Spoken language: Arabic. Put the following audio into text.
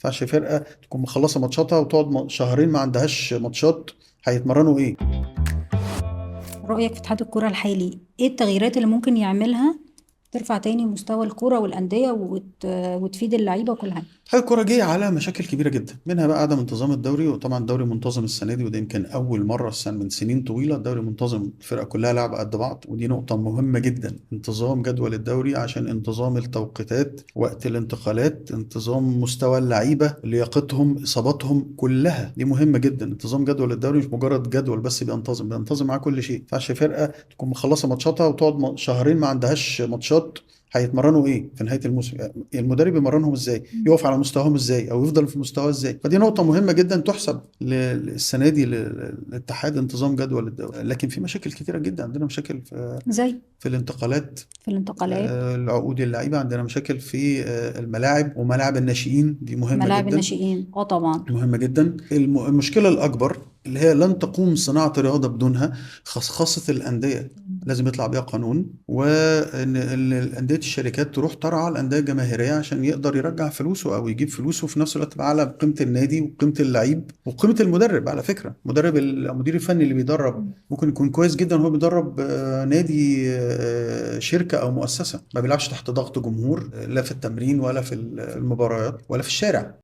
ينفعش فرقة تكون مخلصة ماتشاتها وتقعد شهرين ما عندهاش ماتشات. هيتمرنوا ايه؟ رأيك في اتحاد الكرة الحالي ايه التغييرات اللي ممكن يعملها ترفع تاني مستوى الكرة والأندية وتفيد اللعيبة وكل حاجة؟ اتحاد الكورة جه على مشاكل كبيرة جدا، منها بقى عدم انتظام الدوري. وطبعا الدوري منتظم السنة دي، وده يمكن أول مرة السنة من سنين طويلة الدوري منتظم، الفرق كلها لعب قد بعض، ودي نقطة مهمة جدا. انتظام جدول الدوري عشان انتظام التوقيتات، وقت الانتقالات، انتظام مستوى اللعيبة، لياقتهم، إصاباتهم، كلها دي مهمة جدا. انتظام جدول الدوري مش مجرد جدول بس بينتظم معاه كل شيء. ما ينفعش فرقة تكون مخلصة ماتشاتها وتقعد شهرين ما عندهاش ماتشات. هيتمرنوا ايه في نهايه الموسم؟ المدرب يمرنهم ازاي؟ يقف على مستواهم ازاي او يفضل في مستواه ازاي؟ فدي نقطه مهمه جدا تحسب السنه دي للاتحاد، انتظام جدول الدوري. لكن في مشاكل كتيره جدا، عندنا مشاكل زي في الانتقالات، في الانتقالات. العقود اللعيبه، عندنا مشاكل في الملاعب وملاعب الناشئين، دي مهمه ملاعب جدا. الناشئين طبعا. مهمة جدا. المشكلة الأكبر اللي هي لن تقوم صناعة الرياضة بدونها، خاصة الأندية، لازم يطلع بيها قانون، وإن الأندية الشركات تروح ترعى الأندية الجماهيرية عشان يقدر يرجع فلوسه أو يجيب فلوسه، وفي نفس الوقت على قيمة النادي وقيمة اللعيب وقيمة المدرب. على فكرة مدرب المدير الفني اللي بيدرب ممكن يكون كويس جدا وهو بيدرب نادي، شركة أو مؤسسة، ما بيلعبش تحت ضغط جمهور، لا في التمرين ولا في المباريات ولا في الشارع.